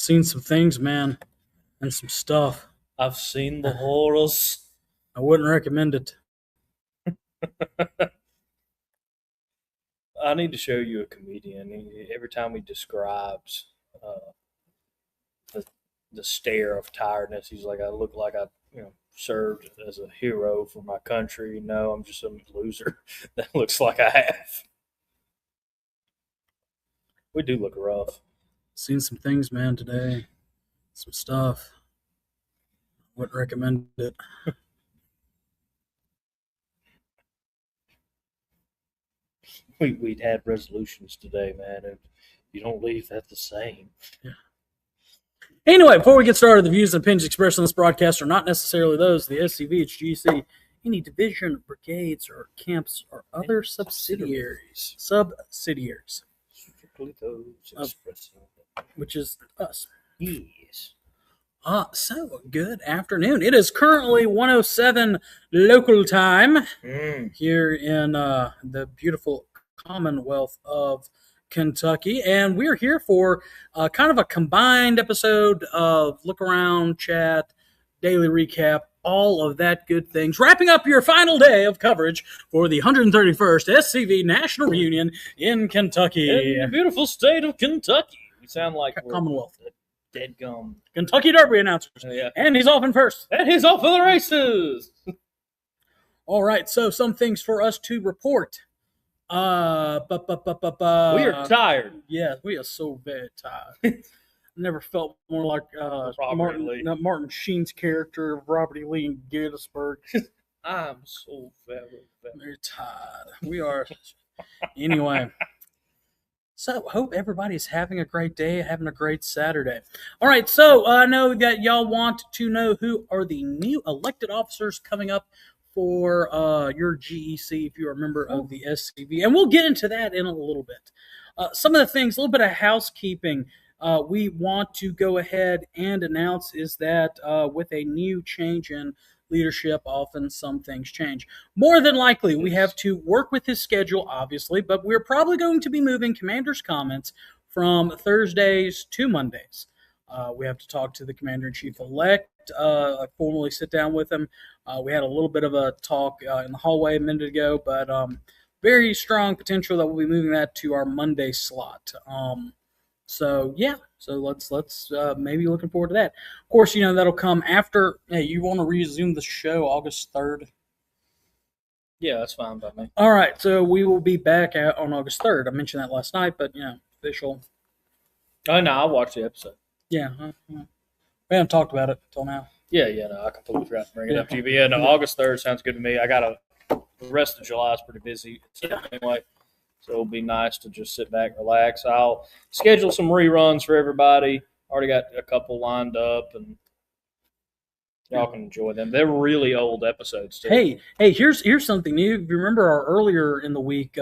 Seen some things, man, and some stuff. I've seen the horrors. I wouldn't recommend it. I need to show you a comedian. Every time he describes the stare of tiredness, he's like, "I look like I, served as a hero for my country. No, I'm just some loser that looks like I have." We do look rough. Seen some things, man, today. Some stuff. Wouldn't recommend it. We'd had resolutions today, man, and you don't leave that the same. Yeah. Anyway, before we get started, the views and opinions expressed on this broadcast are not necessarily those of the SCV, GC, any division, brigades, or camps, or other subsidiaries. Strictly those expressing. Which is us. Yes. So, good afternoon. It is currently 1:07 local time here in the beautiful Commonwealth of Kentucky, and we're here for kind of a combined episode of Look Around, Chat, Daily Recap, all of that good things, wrapping up your final day of coverage for the 131st SCV National Reunion in Kentucky. In the beautiful state of Kentucky. We sound like Commonwealth. Dead gum. Kentucky Derby announcers. Yeah. And he's off in first. And he's off for the races. All right, so some things for us to report. We are tired. Yeah, we are so very tired. Never felt more like Martin Sheen's character of Robert E. Lee in Gettysburg. I'm so very tired. We are. Anyway. So, hope everybody's having a great day, having a great Saturday. All right, so I know that y'all want to know who are the new elected officers coming up for your GEC if you're a member of the SCV. And we'll get into that in a little bit. Some of the things, a little bit of housekeeping we want to go ahead and announce is that with a new change in leadership, often some things change. More than likely, we have to work with his schedule, obviously, but we're probably going to be moving Commander's Comments from Thursdays to Mondays. We have to talk to the Commander-in-Chief-elect, formally sit down with him. We had a little bit of a talk in the hallway a minute ago, but very strong potential that we'll be moving that to our Monday slot. So let's maybe looking forward to that. Of course, that'll come after. Hey, you want to resume the show August 3rd? Yeah, that's fine by me. All right, so we will be back on August 3rd. I mentioned that last night, but official. Oh no, I watched the episode. Yeah, we haven't talked about it until now. Yeah, no, I completely forgot to bring it up to you. But no, August 3rd sounds good to me. The rest of July is pretty busy. Anyway. So it'll be nice to just sit back and relax. I'll schedule some reruns for everybody. Already got a couple lined up, and y'all can enjoy them. They're really old episodes, too. Hey, here's something new. If you remember our earlier in the week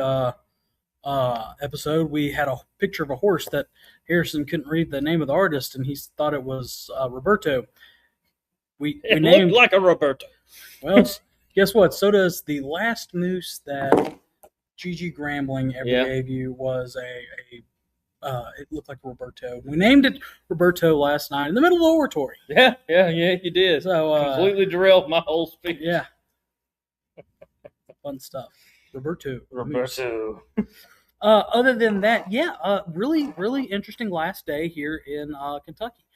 episode, we had a picture of a horse that Harrison couldn't read the name of the artist, and he thought it was Roberto. It looked like a Roberto. Well, guess what? So does the last moose that Gigi Grambling ever gave you was it looked like Roberto. We named it Roberto last night in the middle of the oratory. Yeah, you did. So completely derailed my whole speech. Yeah. Fun stuff. Roberto. Other than that, really, really interesting last day here in Kentucky.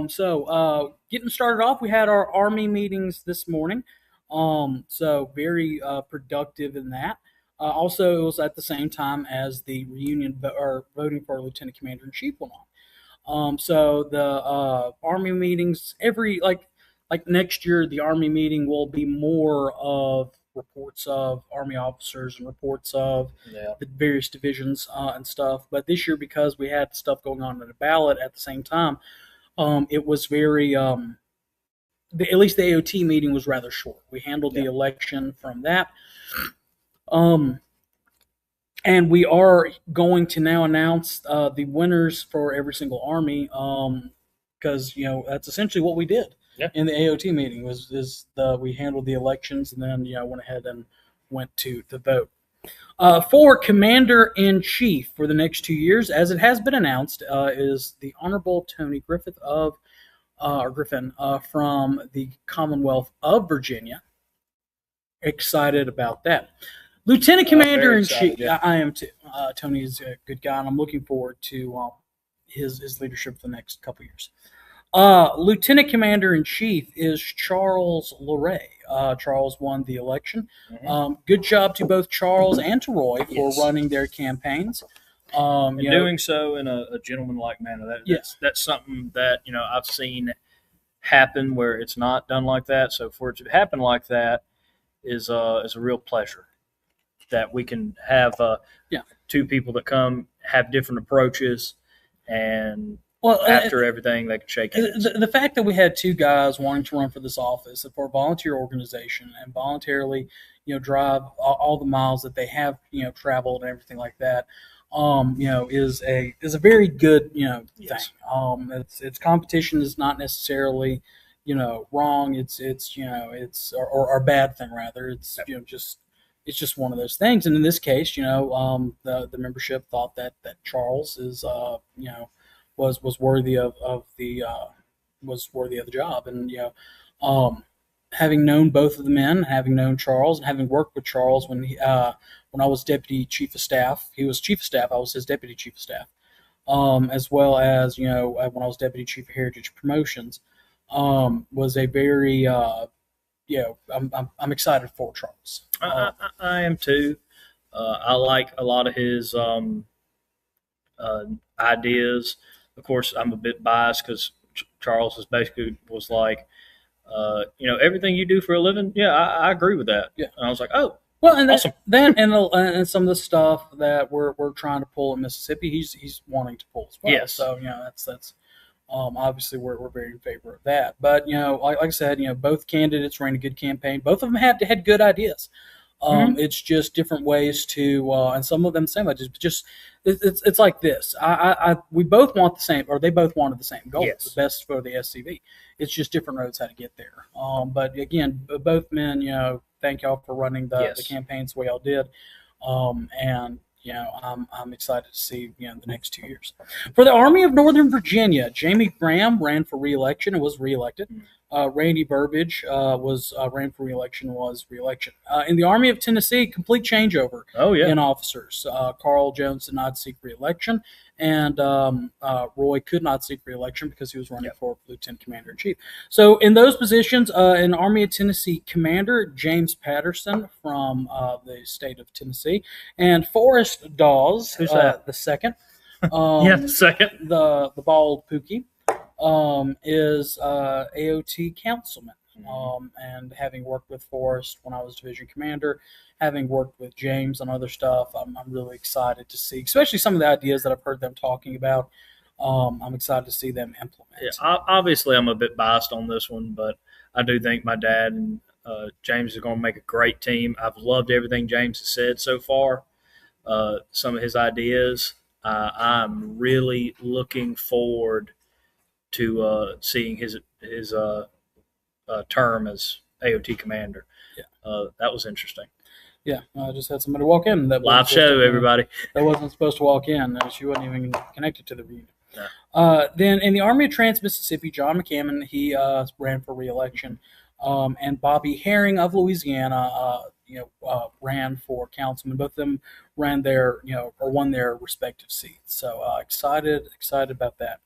So getting started off, we had our Army meetings this morning. So very productive in that. Also, it was at the same time as the reunion or voting for Lieutenant Commander-in-Chief went on. So the Army meetings like next year, the Army meeting will be more of reports of Army officers and reports of the various divisions and stuff. But this year, because we had stuff going on in the ballot at the same time, it was very at least the AOT meeting was rather short. We handled the election from that. And we are going to now announce the winners for every single Army, because that's essentially what we did in the AOT meeting. We handled the elections and then went ahead and went to the vote. For Commander-in-Chief for the next 2 years, as it has been announced, is the Honorable Tony Griffin from the Commonwealth of Virginia. Excited about that. Lieutenant Commander-in-Chief, yeah. I am too. Tony is a good guy, and I'm looking forward to his leadership for the next couple years. Lieutenant Commander-in-Chief is Charles Luray. Charles won the election. Mhm. Good job to both Charles and to Roy for Yes. running their campaigns. And doing so in a gentlemanlike manner. That's something that I've seen happen where it's not done like that. So for it to happen like that is a real pleasure. That we can have two people that come have different approaches, and after everything they can shake hands. The fact that we had two guys wanting to run for this office for a volunteer organization and voluntarily, drive all the miles that they have, traveled and everything like that, is a very good, Yes. thing. It's competition is not necessarily, wrong. It's or a bad thing rather. It's it's just one of those things. And in this case, the membership thought that Charles is was worthy of the job, and having known both of the men, having known Charles, and having worked with Charles when I was deputy chief of staff, he was chief of staff, I was his deputy chief of staff, as well as when I was deputy chief of Heritage Promotions, was a very I'm excited for Charles. I am too. I like a lot of his ideas. Of course, I'm a bit biased because Charles was like, everything you do for a living. Yeah, I agree with that. Yeah. And I was like, oh, well, and awesome. and some of the stuff that we're trying to pull in Mississippi, he's wanting to pull as well. Yes. So that's obviously we're very in favor of that. But like I said, both candidates ran a good campaign. Both of them had good ideas. It's just different ways to, and some of them same ideas. Just it's like this. We both want the same, or they both wanted the same goal, Yes. the best for the SCV. It's just different roads how to get there. But again, both men, thank y'all for running the campaigns the way y'all did, and I'm excited to see the next 2 years. For the Army of Northern Virginia, Jamie Graham ran for re-election and was re-elected. Randy Burbidge ran for re-election, was re-election. In the Army of Tennessee, complete changeover in officers. Carl Jones did not seek re-election, and Roy could not seek re-election because he was running for Lieutenant Commander-in-Chief. So in those positions, in Army of Tennessee Commander, James Patterson from the state of Tennessee, and Forrest Dawes, who's that? The second. The second. The bald Pookie. Is AOT councilman. And having worked with Forrest when I was division commander, having worked with James on other stuff, I'm really excited to see, especially some of the ideas that I've heard them talking about. I'm excited to see them implement. Yeah, obviously, I'm a bit biased on this one, but I do think my dad and James are going to make a great team. I've loved everything James has said so far. Some of his ideas. I'm really looking forward to seeing his term as AOT commander. Yeah. That was interesting. Yeah, I just had somebody walk in. That live show, everybody. That wasn't supposed to walk in. She wasn't even connected to the reunion. No. Then in the Army of Trans-Mississippi, John McCammon, he ran for re-election. And Bobby Herring of Louisiana, ran for councilman. Both of them ran or won their respective seats. So excited about that.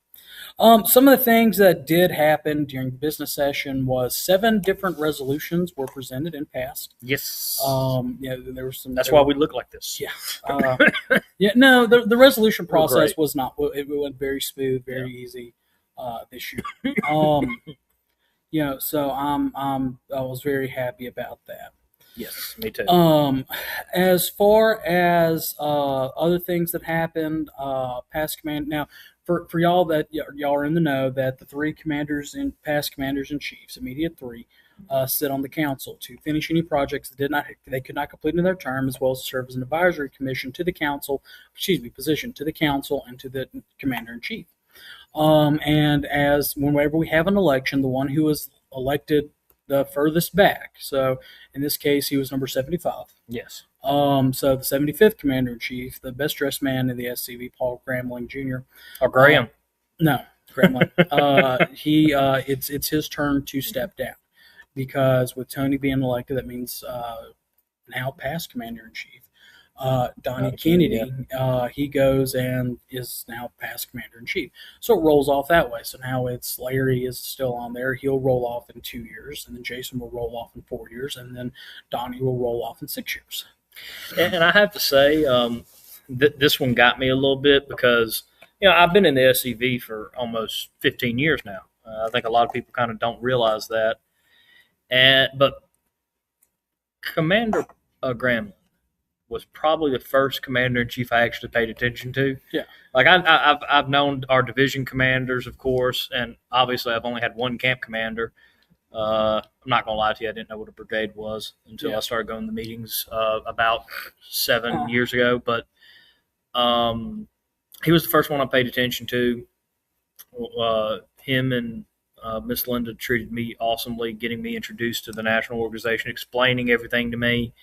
Some of the things that did happen during the business session was 7 different resolutions were presented and passed. Yes. There were some. That's why we look like this. Yeah. No, the resolution process was not. It went very smooth, very easy this year. So I was very happy about that. Yes, me too. As far as other things that happened, past command now. For y'all that y'all are in the know that the 3 past commanders in chiefs, immediate 3, sit on the council to finish any projects that they could not complete in their term, as well as serve as an advisory commission to the council, position to the council and to the commander in chief. And as whenever we have an election, the one who is elected the furthest back. So in this case, he was number 75. Yes. So the 75th Commander in Chief, the best dressed man in the SCV, Paul Grambling Jr. Or Graham. No, Grambling. It's his turn to step down because with Tony being elected, that means now past Commander in Chief. Donnie Kennedy, he goes and is now past Commander in Chief. So it rolls off that way. So now it's Larry is still on there. He'll roll off in 2 years, and then Jason will roll off in 4 years, and then Donnie will roll off in 6 years. And I have to say, this one got me a little bit because, I've been in the SCV for almost 15 years now. I think a lot of people kind of don't realize that. But Commander Graham was probably the first commander in chief I actually paid attention to. Yeah. Like I've known our division commanders, of course, and obviously I've only had one camp commander. I'm not gonna lie to you, I didn't know what a brigade was until I started going to meetings about 7 years ago. But he was the first one I paid attention to. Him and Miss Linda treated me awesomely, getting me introduced to the national organization, explaining everything to me,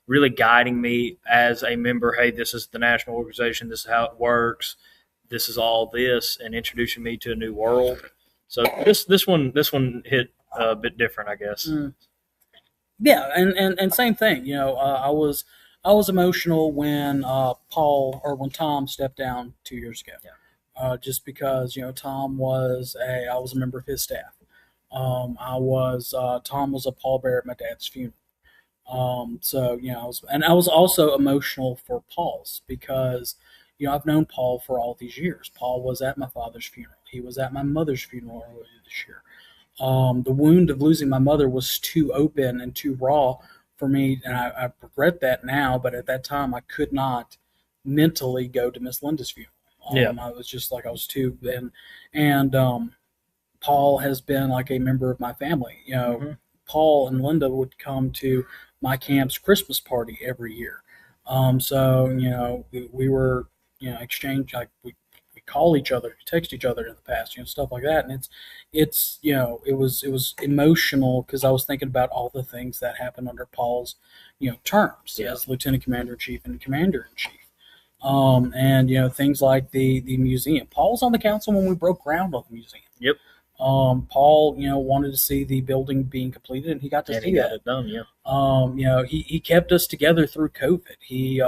really guiding me as a member. Hey, this is the national organization. This is how it works. This is all this, and introducing me to a new world. So this one hit a bit different, I guess. Yeah, and same thing. I was emotional when when Tom stepped down 2 years ago. Yeah. Just because Tom was I was a member of his staff. Tom was a pallbearer at my dad's funeral. I was also emotional for Paul's because, I've known Paul for all these years. Paul was at my father's funeral. He was at my mother's funeral earlier this year. The wound of losing my mother was too open and too raw for me, and I regret that now, but at that time I could not mentally go to Miss Linda's funeral. I was just like, I was too, and Paul has been like a member of my family. Paul and Linda would come to my camp's Christmas party every year. We were, exchange, like we call each other, text each other in the past, stuff like that. And it was emotional because I was thinking about all the things that happened under Paul's, terms as Lieutenant Commander in Chief and Commander in Chief. Things like the museum. Paul was on the council when we broke ground on the museum. Yep. Paul, wanted to see the building being completed, and he got to see that. It done, yeah. He kept us together through COVID. He,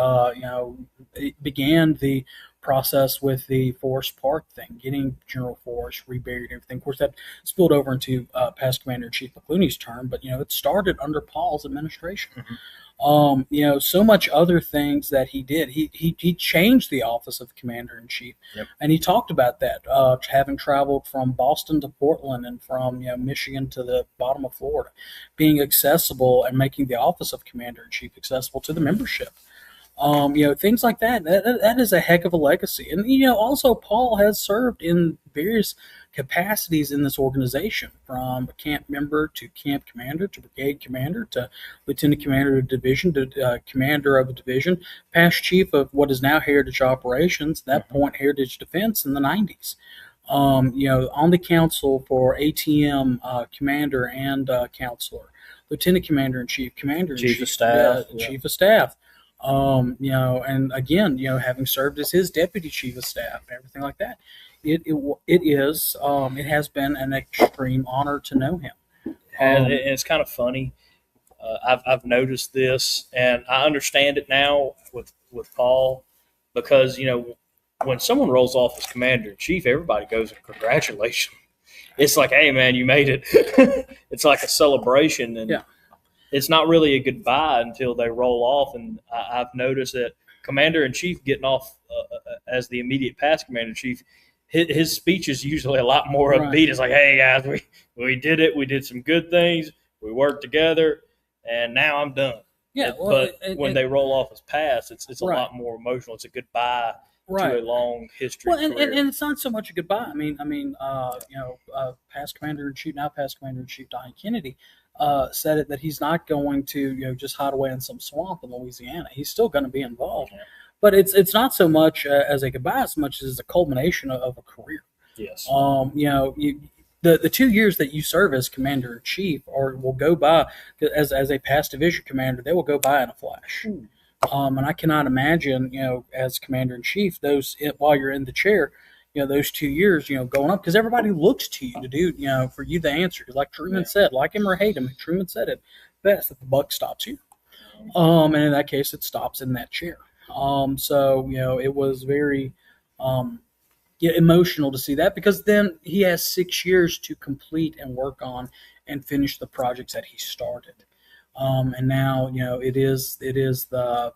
it began the process with the Forest Park thing, getting General Forest reburied, everything. Of course, that spilled over into past Commander in Chief McClooney's term, but it started under Paul's administration. Mm-hmm. So much other things that he did. He changed the office of Commander in Chief, and he talked about that. Having traveled from Boston to Portland and from Michigan to the bottom of Florida, being accessible and making the office of Commander in Chief accessible to the membership. Things like that. That is a heck of a legacy. And also Paul has served in various capacities in this organization, from a camp member to camp commander to brigade commander to lieutenant commander of a division to commander of a division, past chief of what is now Heritage Operations, at that point Heritage Defense in the 90s. On the council for ATM commander and counselor, lieutenant commander in chief, commander in chief of staff, chief of staff. And again, having served as his deputy chief of staff and everything like that, it has been an extreme honor to know him. And it's kind of funny. I've noticed this, and I understand it now with Paul, because when someone rolls off as commander in chief, everybody goes and congratulations. It's like, hey man, you made it. It's like a celebration, and it's not really a goodbye until they roll off. And I've noticed that commander in chief getting off as the immediate past commander in chief, his speech is usually a lot more upbeat. It's like, hey guys, we did it. We did some good things. We worked together, and now I'm done. Yeah. But when they roll off as past, it's a lot more emotional. It's a goodbye to a long history. Well, and it's not so much a goodbye. I mean, past commander in chief, now past commander in chief Donnie Kennedy said it that he's not going to just hide away in some swamp in Louisiana. He's still going to be involved. Yeah. But it's not so much as a goodbye as much as a culmination of a career. Yes. The 2 years that you serve as commander in chief will go by as a past division commander. They will go by in a flash. And I cannot imagine, as commander in chief, while you're in the chair, those 2 years, going up, because everybody looks to you to do, for you the answer. Like Truman said, like him or hate him, Truman said it best, that the buck stops you. And in that case, it stops in that chair. So it was very emotional to see that, because then he has 6 years to complete and work on and finish the projects that he started. And now it is the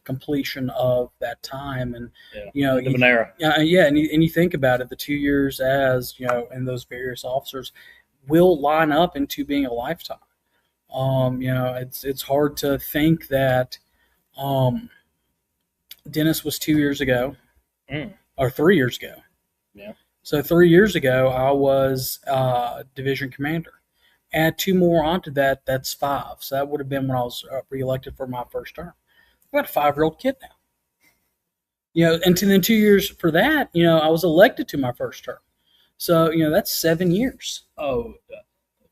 completion of that time, and end of an era. Yeah, and you think about it, the 2 years as and those various officers will line up into being a lifetime. It's hard to think that Dennis was 2 years ago, or 3 years ago. Yeah. So 3 years ago, I was division commander. Add 2 more onto that, that's 5. So that would have been when I was reelected for my first term. I've got a 5-year-old kid now. And then 2 years for that, I was elected to my first term. So that's 7 years. Oh,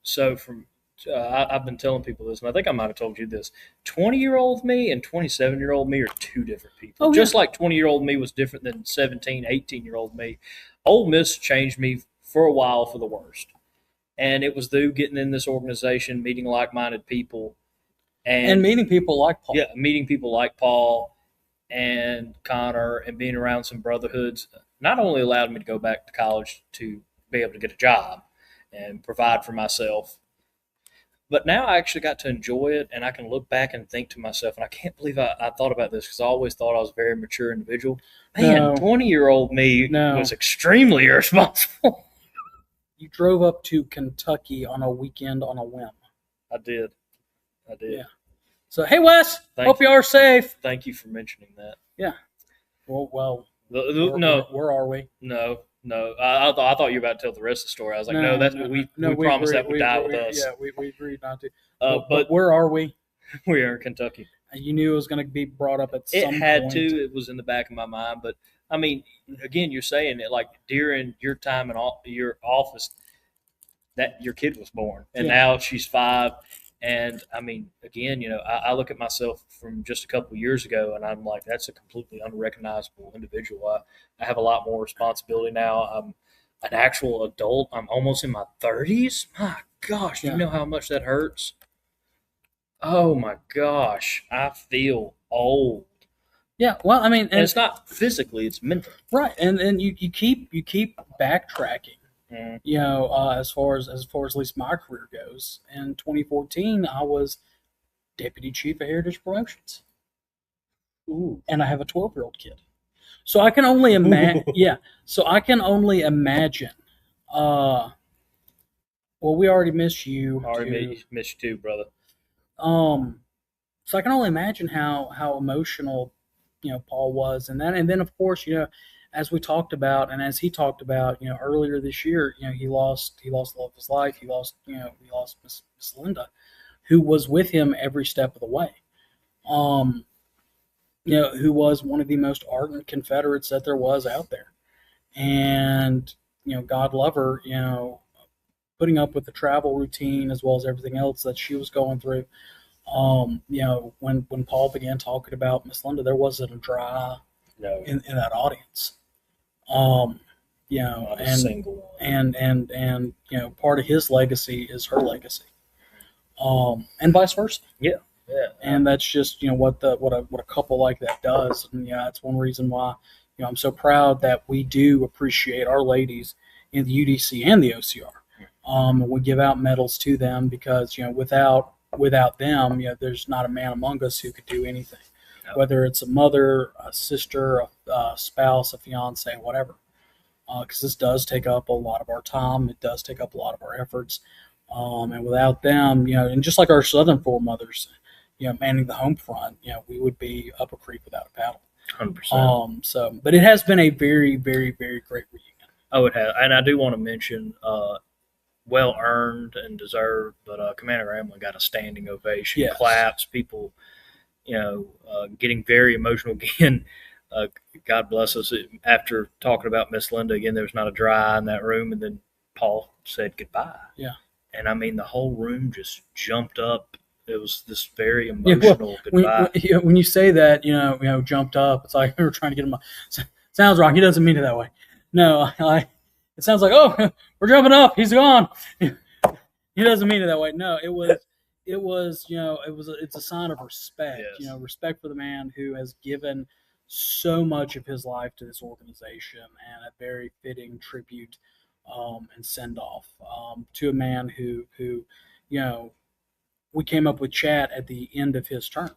so I've been telling people this, and I think I might have told you this. 20-year-old me and 27-year-old me are two different people. Oh, Just like 20-year-old me was different than 17, 18-year-old me. Ole Miss changed me for a while for the worst. And it was through getting in this organization, meeting like-minded people. And meeting people like Paul. Yeah, meeting people like Paul and Connor, and being around some brotherhoods not only allowed me to go back to college to be able to get a job and provide for myself, but now I actually got to enjoy it, and I can look back and think to myself, and I can't believe I thought about this, because I always thought I was a very mature individual. Man, 20-year-old me was extremely irresponsible. You drove up to Kentucky on a weekend on a whim. I did. Yeah. So, hey, Wes, hope you are safe. Thank you for mentioning that. Yeah. Well, no. Where are we? No. I thought you were about to tell the rest of the story. I was like, we promised that would die with us. Yeah, we agreed not to. But where are we? We are in Kentucky. You knew it was going to be brought up at some point. It had to. It was in the back of my mind. But, I mean, again, you're saying it like during your time in your office that your kid was born. And now she's 5. And, I mean, again, I look at myself from just a couple of years ago, and I'm like, that's a completely unrecognizable individual. I have a lot more responsibility now. I'm an actual adult. I'm almost in my 30s. My gosh, do you know how much that hurts? Oh, my gosh. I feel old. Yeah, well, I mean, and it's not physically; it's mental. Right, and you keep backtracking. As far as at least my career goes. In 2014, I was deputy chief of Heritage Promotions. Ooh, and I have a 12-year-old kid. So I can only imagine. Yeah, so I can only imagine. Well, we already miss you. Miss you too, brother. So I can only imagine how emotional, Paul was, and then of course, as we talked about, and as he talked about, earlier this year, he lost the love of his life. He lost Miss Linda, who was with him every step of the way. Who was one of the most ardent Confederates that there was out there, and God love her, putting up with the travel routine as well as everything else that she was going through. When Paul began talking about Miss Linda, there wasn't a dry in that audience. And part of his legacy is her legacy, and vice versa. Yeah. And that's just what a couple like that does, and it's one reason why I'm so proud that we do appreciate our ladies in the UDC and the OCR. We give out medals to them because without them, there's not a man among us who could do anything. Whether it's a mother, a sister, a spouse, a fiance, whatever. Because this does take up a lot of our time. It does take up a lot of our efforts. And without them, and just like our Southern foremothers, manning the home front, we would be up a creek without a paddle. 100%. But it has been a very, very, very great reunion. Oh, it has. And I do want to mention, well earned and deserved, but Commander Ramlin got a standing ovation, claps, people, getting very emotional again. God bless us. After talking about Miss Linda again, there was not a dry eye in that room, and then Paul said goodbye. Yeah. And I mean, the whole room just jumped up it was this very emotional goodbye. When you say that, jumped up, it's like we were trying to get him. Sounds wrong. He doesn't mean it that way. No, it sounds like, oh, we're jumping up. He's gone. He doesn't mean it that way. No, it's a sign of respect. Yes. Respect for the man who has given so much of his life to this organization, and a very fitting tribute and send off to a man who we came up with Chad at the end of his term.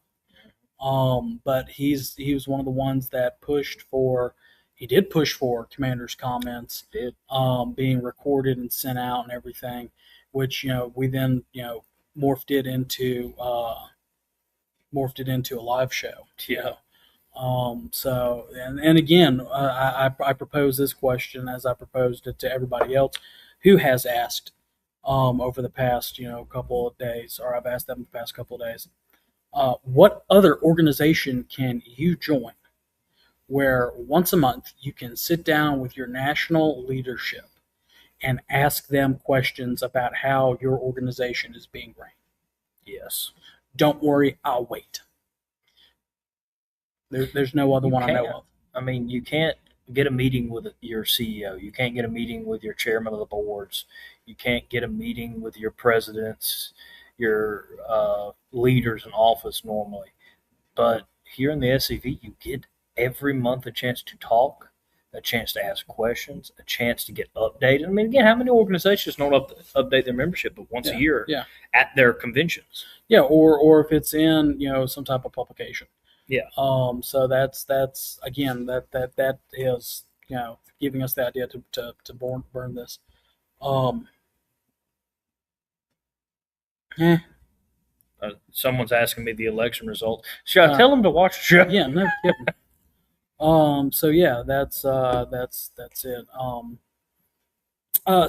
But he was one of the ones that he did push for Commander's comments being recorded and sent out and everything, which we then morphed it into a live show. So and again, I propose this question as I proposed it to everybody else who has asked over the past couple of days, or I've asked them the past couple of days. What other organization can you join where once a month you can sit down with your national leadership and ask them questions about how your organization is being ran? Yes. Don't worry, I'll wait. There's no other one I know of. I mean, you can't get a meeting with your CEO. You can't get a meeting with your chairman of the boards. You can't get a meeting with your presidents, your leaders in office normally. But here in the SCV, you get every month a chance to talk, a chance to ask questions, a chance to get updated. I mean, again, how many organizations don't update their membership but once a year at their conventions? Yeah, or if it's in some type of publication. Yeah. So that's again that is giving us the idea to burn this. Someone's asking me the election result. Should I tell them to watch the show? Yeah, no kidding. So yeah, that's it.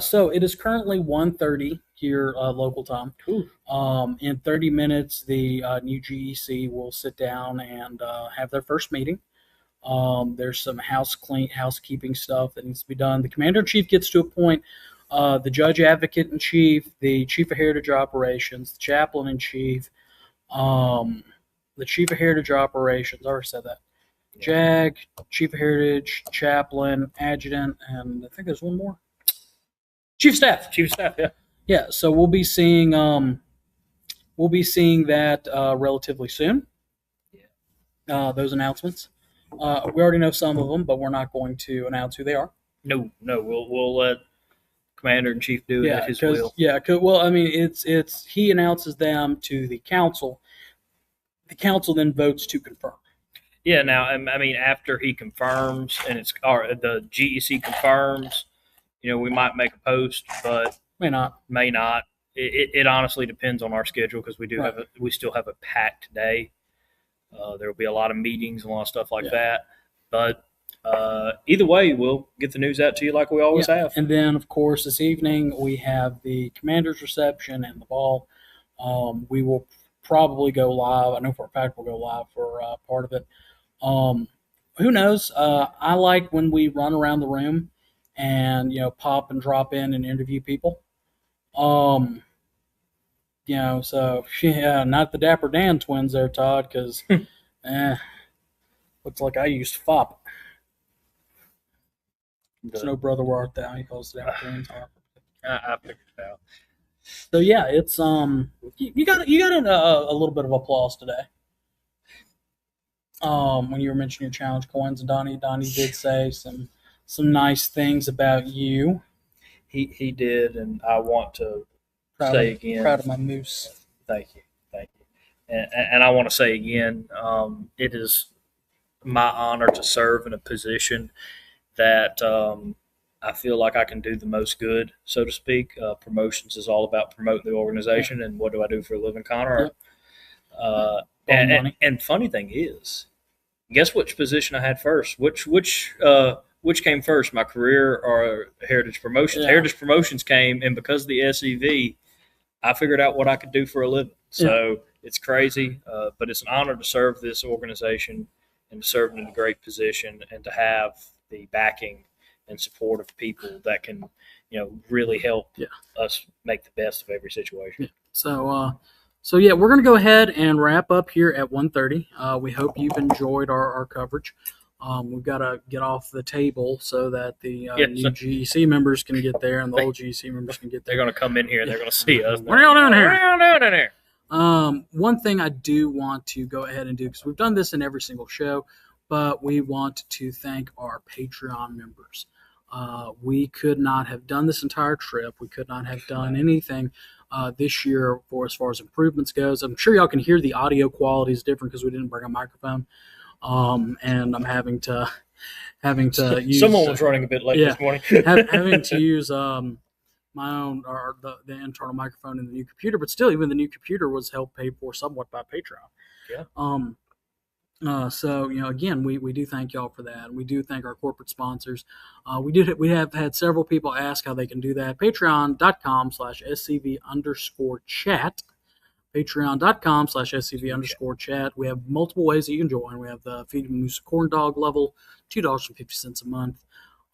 So it is currently 1:30 here local time. In 30 minutes, the new GEC will sit down and have their first meeting. There's some housekeeping stuff that needs to be done. The commander-in-chief gets to appoint the judge advocate-in-chief, the chief of heritage operations, the chaplain-in-chief, the chief of heritage operations. I already said that. JAG, chief of heritage, chaplain, adjutant, and I think there's one more. Chief of staff. Chief of staff, yeah. Yeah, so we'll be seeing that relatively soon. Yeah. Those announcements. We already know some of them, but we're not going to announce who they are. No, we'll let Commander in Chief do it at his will. Yeah, well, I mean, it's he announces them to the council. The council then votes to confirm. Yeah. Now, I mean, after he confirms and the GEC confirms, we might make a post, but may not. It honestly depends on our schedule because we still have a packed day. There will be a lot of meetings and a lot of stuff like that. But either way, we'll get the news out to you like we always have. And then, of course, this evening we have the commander's reception and the ball. We will probably go live. I know for a fact we'll go live for part of it. Who knows? I like when we run around the room and pop and drop in and interview people. So yeah, not the Dapper Dan twins there, Todd, because looks like I used fop. There's no brother where art thou? He calls the Dapper Dan. I figured it out. So yeah, it's you got a little bit of applause today. When you were mentioning your challenge coins, and Donnie did say some nice things about you. He did, and I want to say again. Proud of my moose. Thank you. And I want to say again, it is my honor to serve in a position that I feel like I can do the most good, so to speak. Promotions is all about promoting the organization, and what do I do for a living, Connor? And funny thing is, guess which position I had first? Which came first, my career or Heritage Promotions? Yeah. Heritage Promotions came, and because of the SEV, I figured out what I could do for a living. So it's crazy, but it's an honor to serve this organization and to serve in a great position and to have the backing and support of people that can, really help us make the best of every situation. Yeah. So So yeah, we're gonna go ahead and wrap up here at 1:30. We hope you've enjoyed our coverage. We've got to get off the table so that the new GEC members can get there and the old GEC members can get there. They're going to come in here and they're going to see us. What are y'all doing here? What are y'all doing in here? One thing I do want to go ahead and do, because we've done this in every single show, but we want to thank our Patreon members. We could not have done this entire trip. We could not have done anything this year for as far as improvements goes. I'm sure y'all can hear the audio quality is different because we didn't bring a microphone. And I'm having to use. Someone was running a bit late this morning. having to use my own or the internal microphone in the new computer, but still, even the new computer was helped paid for somewhat by Patreon. Yeah. So again, we do thank y'all for that. We do thank our corporate sponsors. We have had several people ask how they can do that. Patreon.com/SCV_chat. Patreon.com/SCV_chat. We have multiple ways that you can join. We have the Feed Moose Corn Dog level, $2.50 a month.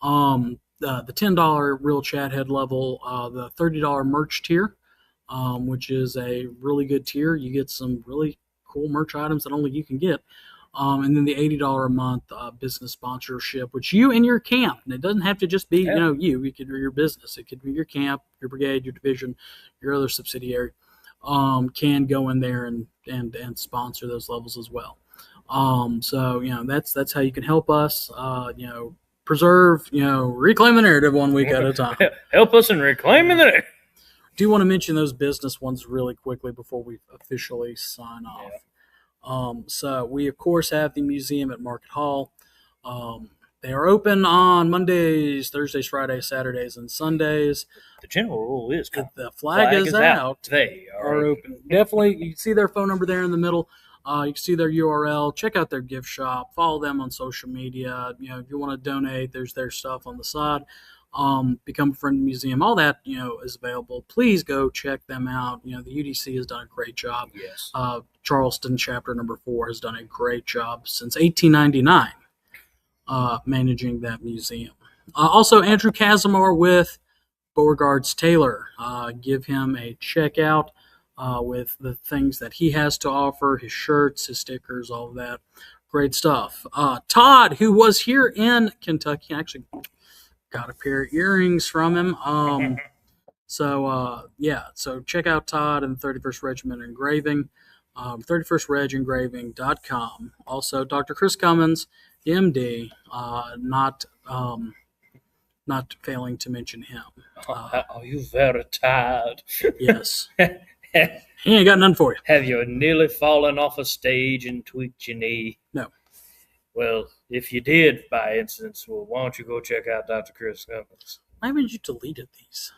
The $10 Real Chat Head level, the $30 merch tier, which is a really good tier. You get some really cool merch items that only you can get. And then the $80 a month business sponsorship, which you and your camp, and it doesn't have to just be you. It could be your business. It could be your camp, your brigade, your division, your other subsidiary. Can go in there and sponsor those levels as well. So that's how you can help us. Preserve, reclaim the narrative 1 week at a time. Help us in reclaiming the narrative. Do you want to mention those business ones really quickly before we officially sign off? Yeah. So we of course have the museum at Market Hall. They are open on Mondays, Thursdays, Fridays, Saturdays, and Sundays. The general rule is the flag is out. They are open. Definitely, you can see their phone number there in the middle. You can see their URL. Check out their gift shop. Follow them on social media. If you want to donate, there's their stuff on the side. Become a friend of the museum. All that is available. Please go check them out. The UDC has done a great job. Yes. Charleston chapter number 4 has done a great job since 1899. Managing that museum. Also, Andrew Casimir with Beauregard's Taylor. Give him a check out with the things that he has to offer, his shirts, his stickers, all of that. Great stuff. Todd, who was here in Kentucky, actually got a pair of earrings from him. So check out Todd and the 31st Regiment Engraving. 31stRegEngraving.com. Also, Dr. Chris Cummins, MD, not failing to mention him. Are you very tired? Yes. He ain't got none for you. Have you nearly fallen off a stage and tweaked your knee? No. Well, if you did, by instance, why don't you go check out Dr. Chris Cummins? Why haven't you deleted these?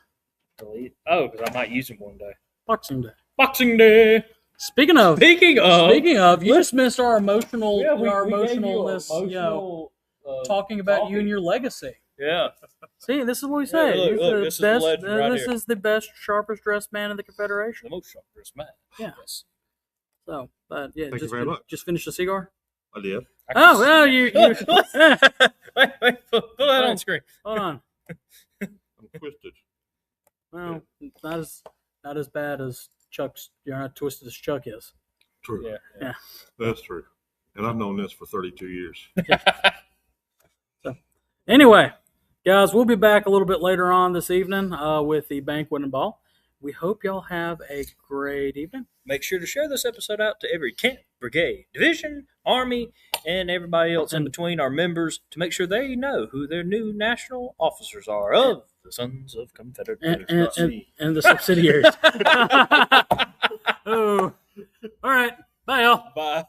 Delete? Oh, because I might use them one day. Boxing Day. Boxing Day. Speaking of, you just missed our emotional, talking about you and your legacy. Yeah. See, this is what we say. Look, this is the legend right this here. is the best, sharpest dressed man in the Confederation. The most sharpest man. Yeah. Yes. So, but yeah, Thank you very much. Just finish the cigar. I did. Oh, well, you wait, put that on screen. Hold on. I'm twisted. Well, it's not as bad as Chuck's. You're not twisted as Chuck is. True. Yeah. That's true. And I've known this for 32 years. So, anyway, guys, we'll be back a little bit later on this evening with the banquet and ball. We hope y'all have a great evening. Make sure to share this episode out to every camp, brigade, division, army, and everybody else in between, our members, to make sure they know who their new national officers are of the Sons of Confederate and the subsidiaries. Oh, all right. Bye, y'all. Bye.